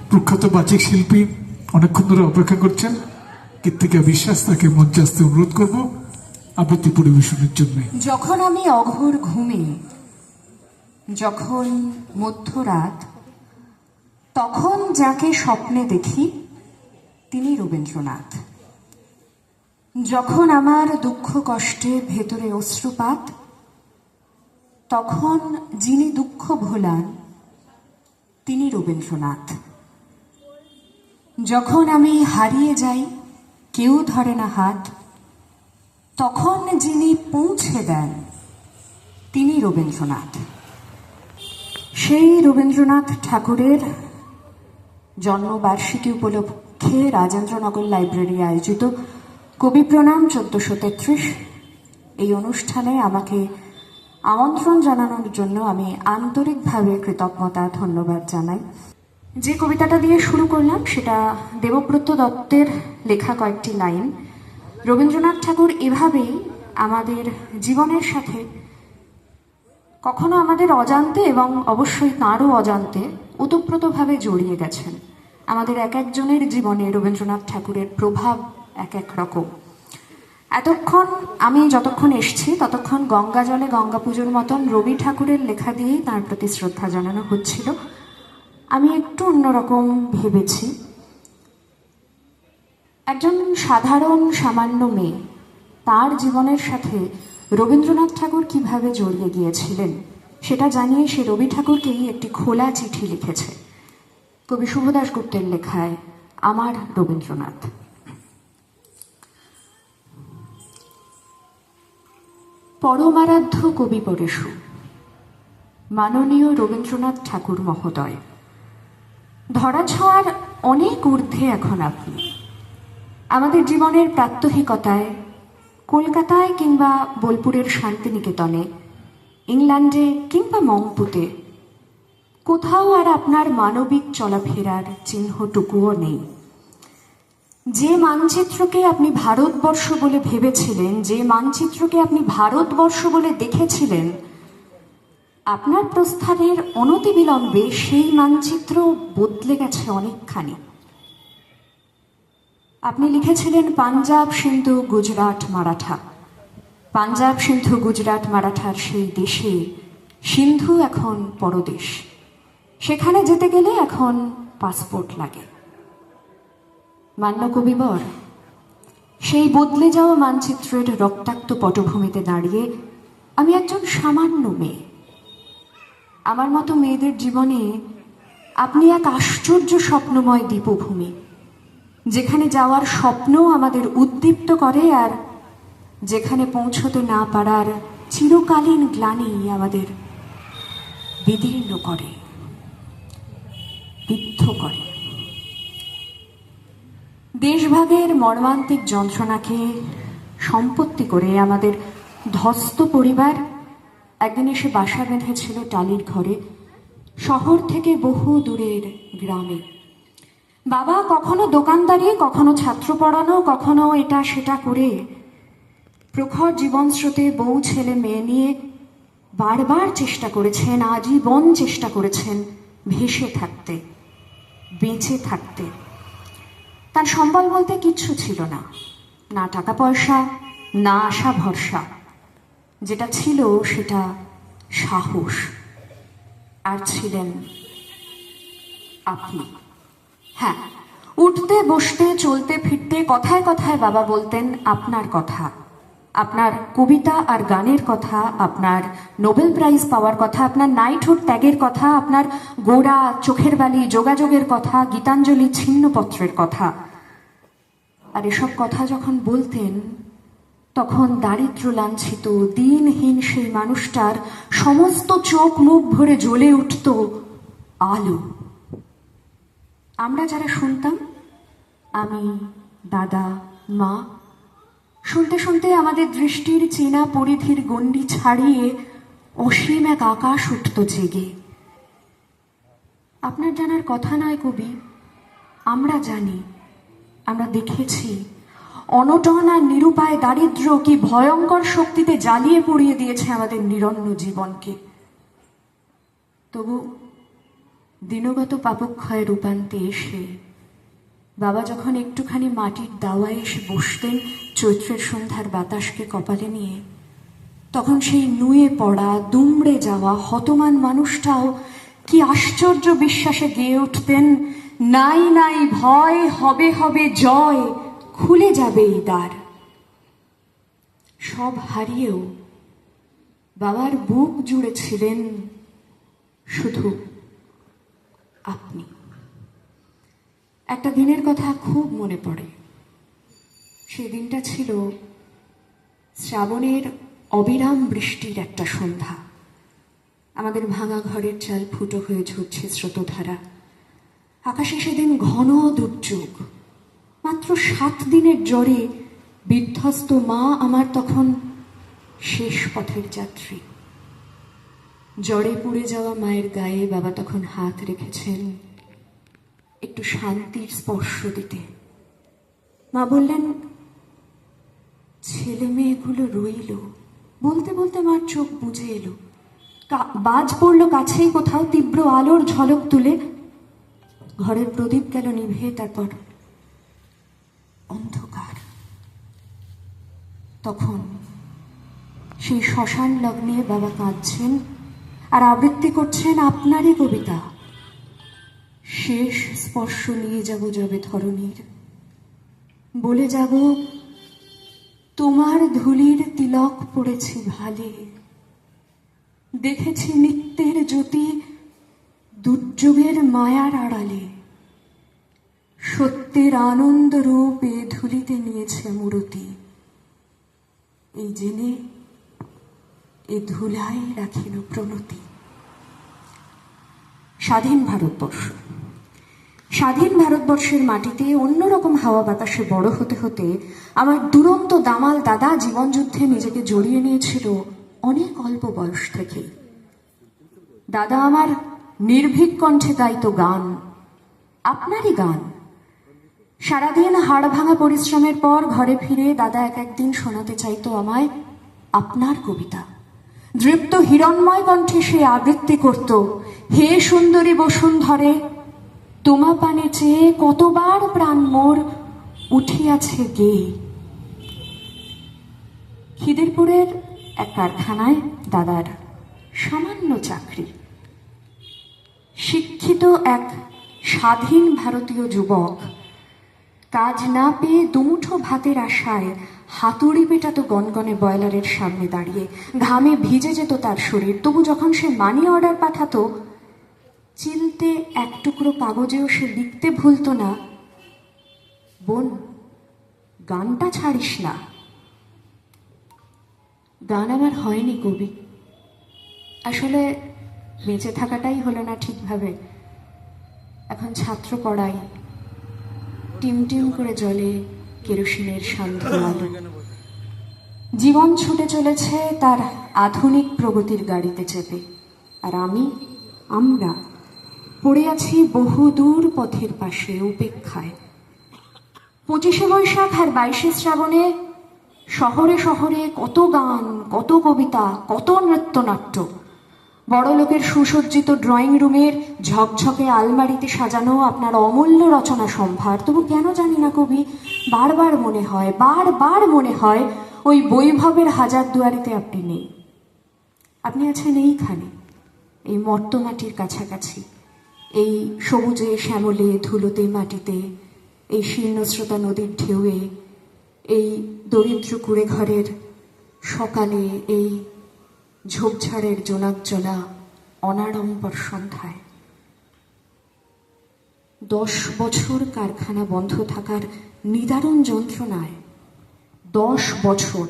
প্রখ্যাত বাচিক শিল্পী অনেকক্ষণ ধরে অপেক্ষা করছেন। কৃত্তিকা বিশ্বাস, তাকে মঞ্চে আসতে অনুরোধ করব আবৃত্তি পরিবেশনের জন্য। যখন আমি অঘোর ঘুমে, যখন মধ্যরাত, তখন যাকে স্বপ্নে দেখি তিনি রবীন্দ্রনাথ। যখন আমার দুঃখ কষ্টে ভেতরে অশ্রুপাত, তখন যিনি দুঃখ ভোলান তিনি রবীন্দ্রনাথ। যখন আমি হারিয়ে যাই, কেউ ধরে না হাত, তখন যিনি পৌঁছে দেন তিনি রবীন্দ্রনাথ। সেই রবীন্দ্রনাথ ঠাকুরের জন্মবার্ষিকী উপলক্ষে রাজেন্দ্রনগর লাইব্রেরি আয়োজিত কবি প্রণাম 1433 এই অনুষ্ঠানে আমাকে আমন্ত্রণ জানানোর জন্য আমি আন্তরিকভাবে কৃতজ্ঞতা ধন্যবাদ জানাই। যে কবিতাটা দিয়ে শুরু করলাম সেটা দেবব্রত দত্তের লেখা কয়েকটি লাইন। রবীন্দ্রনাথ ঠাকুর এভাবেই আমাদের জীবনের সাথে কখনো আমাদের অজান্তে এবং অবশ্যই তাঁরও অজান্তে ওতপ্রোতভাবে জড়িয়ে গেছেন। আমাদের এক একজনের জীবনে রবীন্দ্রনাথ ঠাকুরের প্রভাব এক এক রকম। এতক্ষণ আমি যতক্ষণ এসছি ততক্ষণ গঙ্গা জলে গঙ্গা পুজোর মতন রবি ঠাকুরের লেখা দিয়েই তাঁর প্রতি শ্রদ্ধা জানানো হচ্ছিল। আমি একটু অন্যরকম ভেবেছি। একজন সাধারণ সামান্য মেয়ে, তার জীবনের সাথে রবীন্দ্রনাথ ঠাকুর কিভাবে জড়িয়ে গিয়েছিলেন সেটা জানিয়ে সে রবি ঠাকুরকেই একটি খোলা চিঠি লিখেছে। কবি শুভ দাশগুপ্তের লেখায় আমার রবীন্দ্রনাথ। পরমারাধ্য কবি পরেশু, মাননীয় রবীন্দ্রনাথ ঠাকুর মহোদয়, ধরাছোঁয়ার অনেক ঊর্ধ্বে এখন আপনি। আমাদের জীবনের প্রাত্যহিকতায়, কলকাতায় কিংবা বোলপুরের শান্তিনিকেতনে, ইংল্যান্ডে কিংবা মংপুতে কোথাও আর আপনার মানবিক চলাফেরার চিহ্নটুকুও নেই। যে মানচিত্রকে আপনি ভারতবর্ষ বলে ভেবেছিলেন, যে মানচিত্রকে আপনি ভারতবর্ষ বলে দেখেছিলেন, আপনার প্রস্থানের অনতিবিলম্বে সেই মানচিত্র বদলে গেছে অনেকখানি। আপনি লিখেছিলেন পাঞ্জাব, সিন্ধু, গুজরাট, মারাঠা। পাঞ্জাব, সিন্ধু, গুজরাট, মারাঠার সেই দেশে সিন্ধু এখন পরদেশ। সেখানে যেতে গেলে এখন পাসপোর্ট লাগে। মান্য কবিবর, সেই বদলে যাওয়া মানচিত্রের রক্তাক্ত পটভূমিতে দাঁড়িয়ে আমি একজন সামান্য মেয়ে। আমার মতো মেয়েদের জীবনে আপনি এক আশ্চর্য স্বপ্নময় দীপভূমি, যেখানে যাওয়ার স্বপ্ন আমাদের উদ্দীপ্ত করে আর যেখানে পৌঁছতে না পারার চিরকালীন গ্লানি আমাদের বিদীর্ণ করে, বিদ্ধ করে। দেশভাগের মর্মান্তিক যন্ত্রণাকে সম্পত্তি করে আমাদের ধ্বস্ত পরিবার একদিন এসে বাসা বেঁধেছিল টালির ঘরে, শহর থেকে বহু দূরের গ্রামে। বাবা কখনো দোকানদারি, কখনো ছাত্র পড়ানো, কখনো এটা সেটা করে প্রখর জীবন স্রোতে বউ ছেলে মেয়ে নিয়ে বারবার চেষ্টা করেছেন, আজীবন চেষ্টা করেছেন ভেসে থাকতে, বেঁচে থাকতে। তার সম্বল বলতে কিচ্ছু ছিল না, না টাকা পয়সা, না আশা ভরসা। যেটা ছিল সেটা সাহস। আর ছিলেন আপনি। হ্যাঁ, উঠতে বসতে চলতে ফিরতে কথায় কথায় বাবা বলতেন আপনার কথা, আপনার কবিতা আর গানের কথা, আপনার নোবেল প্রাইজ পাওয়ার কথা, আপনার নাইটহুড ত্যাগের কথা, আপনার গোড়া চোখের বালি যোগাযোগের কথা, গীতাঞ্জলি ছিন্নপত্রের কথা। আর এসব কথা যখন বলতেন তখন দারিদ্র লাঞ্ছিত দিনহীন সেই মানুষটার সমস্ত চোখ মুখ ভরে জ্বলে উঠত আলো। আমরা যারা শুনতাম, আমি, দাদা, মা, শুনতে শুনতে আমাদের দৃষ্টির চেনা পরিধির গণ্ডি ছাড়িয়ে অসীম এক আকাশ উঠত জেগে। আপনার জানার কথা নয় কবি, আমরা জানি, আমরা দেখেছি অনটন আর নিরুপায় দারিদ্র কি ভয়ঙ্কর শক্তিতে জ্বালিয়ে পুড়িয়ে দিয়েছে আমাদের নিরন্ন জীবনকে। তবু দিনগত পাপক্ষয় রূপান্তে এসে বাবা যখন একটুখানি মাটির দাওয়ায় এসে বসতেন চৈত্রের সন্ধ্যার বাতাসকে কপালে নিয়ে, তখন সেই নুয়ে পড়া দুমড়ে যাওয়া হতমান মানুষটাও কি আশ্চর্য বিশ্বাসে গেয়ে উঠতেন, নাই নাই ভয়, হবে হবে জয়, খুলে যাবে এই দ্বার। সব হারিয়েও বাবার বুক জুড়ে ছিলেন শুধু আপনি। একটা দিনের কথা খুব মনে পড়ে। সেই দিনটা ছিল শ্রাবণের অবিরাম বৃষ্টির একটা সন্ধ্যা। আমাদের ভাঙা ঘরের চাল ফুটো হয়ে ঝরছে স্রোতধারা। আকাশে সেদিন ঘন দুর্যোগ। মাত্র 7 দিনের জ্বরে বিধ্বস্ত মা আমার তখন শেষ পথের যাত্রী। জ্বরে পুড়ে যাওয়া মায়ের গায়ে বাবা তখন হাত রেখেছেন একটু শান্তির স্পর্শ দিতে। মা বললেন, ছেলে মেয়েগুলো রইল। বলতে বলতে মার চোখ বুজে এলো। বাজ পড়লো কাছেই কোথাও, তীব্র আলোর ঝলক তুলে। ঘরের প্রদীপ গেল নিভে, তারপর অন্ধকার। তখন সেই শ্মশান লগ্নে বাবা কাঁদছেন আর আবৃত্তি করছেন আপনারই কবিতা, শেষ স্পর্শ নিয়ে যাব যবে ধরণীর, বলে যাব তোমার ধুলির তিলক পড়েছি ভালে, দেখেছি নিত্যের জ্যোতি দুর্যোগের মায়ার আড়ালে, সত্যের আনন্দ রূপ এ ধুলিতে নিয়েছে মূরতি, এই জেনে এ ধুলাই রাখিল প্রণতি। স্বাধীন ভারতবর্ষ। স্বাধীন ভারতবর্ষের মাটিতে অন্যরকম হাওয়া বাতাসে বড় হতে হতে আমার দুরন্ত দামাল দাদা জীবনযুদ্ধে নিজেকে জড়িয়ে নিয়েছিল অনেক অল্প বয়স থেকেই। দাদা আমার নির্ভীক কণ্ঠে গাইত গান, আপনারই গান। সারাদিন হাড় ভাঙা পরিশ্রমের পর ঘরে ফিরে দাদা এক একদিন শোনাতে চাইতো আমায় আপনার কবিতা। দৃপ্ত হিরণ্ময় কণ্ঠে সে আবৃত্তি করত, হে সুন্দরী বসুন্ধরে, তোমা পানে চেয়ে কতবার প্রাণ মোর উঠিয়াছে গেয়ে। খিদিরপুরের এক কারখানায় দাদার সামান্য চাকরি। শিক্ষিত এক স্বাধীন ভারতীয় যুবক কাজ না পেয়ে দুমুঠো ভাতের আশায় হাতুড়ি পেটাতো গনগনে বয়লারের সামনে দাঁড়িয়ে। ঘামে ভিজে যেত তার শরীর, তবু যখন সে মানি অর্ডার পাঠাতো, চিলতে এক টুকরো কাগজেও সে লিখতে ভুলতো না, বোন গানটা ছাড়িস না। গান আমার হয়নি কবি, আসলে বেঁচে থাকাটাই হলো না ঠিকভাবে। এখন ছাত্র পড়াই, টিম টিম করে জলে কেরোসিনের সান্ধ্য আলো। জীবন ছুটে চলেছে তার আধুনিক প্রগতির গাড়িতে চেপে, আর আমরা পড়ে আছি বহুদূর পথের পাশে উপেক্ষায়। 25শে বৈশাখ আর 22শে শ্রাবণে শহরে শহরে কত গান, কত কবিতা, কত নৃত্যনাট্য। বড় লোকের সুসজ্জিত ড্রয়িং রুমের ঝকঝকে আলমারিতে সাজানো আপনার অমূল্য রচনা সম্ভার। তবু কেন জানি না কবি, বারবার মনে হয় ওই বৈভবের হাজারদুয়ারিতে আপনি নেই। আপনি আছেন এইখানে, এই মর্তমাটির কাছাকাছি, এই সবুজে শ্যামলে ধুলোতে মাটিতে, এই শীর্ণস্রোতা নদীর ঢেউয়ে, এই দরিদ্র কুড়ে ঘরের সকালে, এই ঝোপঝাড়ের জোনাকজলা অনাড়ম্বর সন্ধ্যায়। 10 বছর কারখানা বন্ধ থাকার নিদারুণ যন্ত্রণায়, 10 বছর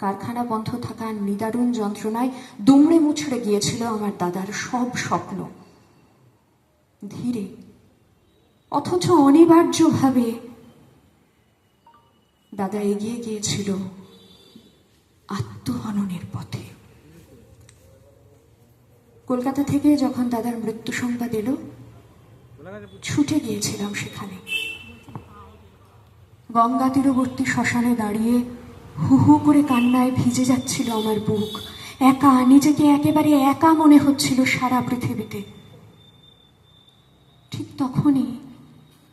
কারখানা বন্ধ থাকার নিদারুণ যন্ত্রণায় দুমড়ে মুচড়ে গিয়েছিল আমার দাদার সব স্বপ্ন। ধীরে অথচ অনিবার্যভাবে দাদা এগিয়ে গিয়েছিল আত্মহননের পথে। কলকাতা থেকে যখন দাদার মৃত্যু সংবাদ এলো, ছুটে গিয়েছিলাম সেখানে। গঙ্গা তীরবর্তী শ্মশানে দাঁড়িয়ে হু হু করে কান্নায় ভিজে যাচ্ছিল আমার বুক। একা, নিজেকে একেবারে একা মনে হচ্ছিল সারা পৃথিবীতে। তখনই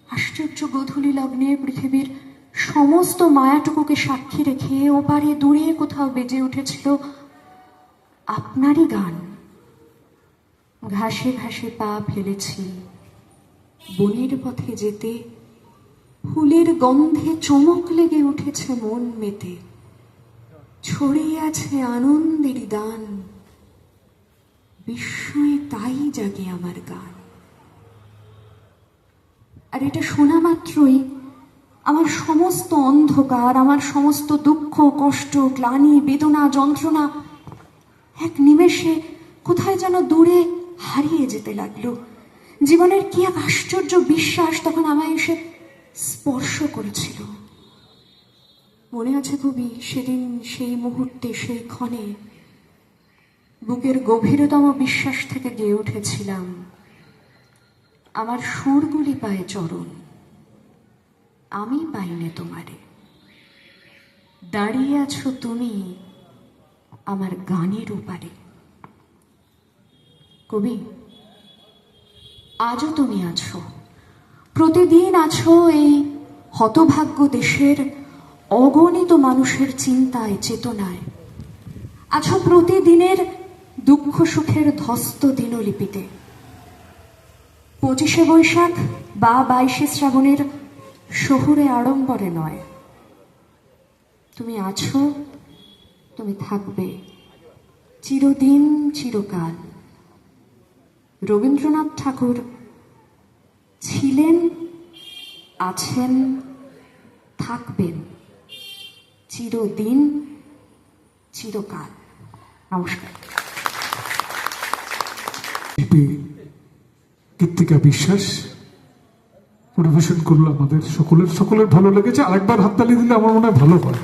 আশ্চর্য গোধূলি লগ্নে পৃথিবীর সমস্ত মায়াটুকুকে সাক্ষী রেখে ওপারে দূরে কোথাও বেজে উঠেছিল আপনারই গান। ঘাসে ঘাসে পা ফেলেছি বনের পথে যেতে, ফুলের গন্ধে চমক লেগে উঠেছে মন মেতে, ছড়িয়ে আছে আনন্দেরই দান, বিস্ময়ে তাই জাগে আমার গান। আর এটা শোনা মাত্রই আমার সমস্ত অন্ধকার, আমার সমস্ত দুঃখ, কষ্ট, গ্লানি, বেদনা, যন্ত্রণা এক নিমেষে কোথায় যেন দূরে হারিয়ে যেতে লাগলো। জীবনের কি এক আশ্চর্য বিশ্বাস তখন আমায় এসে স্পর্শ করেছিল। মনে আছে খুবই সেদিন, সেই মুহূর্তে, সেই ক্ষণে বুকের গভীরতম বিশ্বাস থেকে গেয়ে উঠেছিলাম, আমার সুরগুলি পায়ে চরণ, আমি পাইনে তোমারে, দাঁড়িয়ে আছো তুমি আমার গানের উপারে। কবি, আজও তুমি আছো, প্রতিদিন আছো এই হতভাগ্য দেশের অগণিত মানুষের চিন্তায়, চেতনায়। আছো প্রতিদিনের দুঃখ সুখের ধস্ত দিনলিপিতে। 25শে বৈশাখ বা 22শে শ্রাবণের শহুরে আড়ম্বরে নয়, তুমি আছো, তুমি থাকবে চিরদিন, চিরকাল। রবীন্দ্রনাথ ঠাকুর ছিলেন, আছেন, থাকবেন চিরদিন, চিরকাল। নমস্কার। শিল্পী কৃত্তিকা বিশ্বাস পরিবেশন করলো আমাদের সকলের ভালো লেগেছে। আরেকবার হাততালি দিলে আমার মনে হয় ভালো হয়।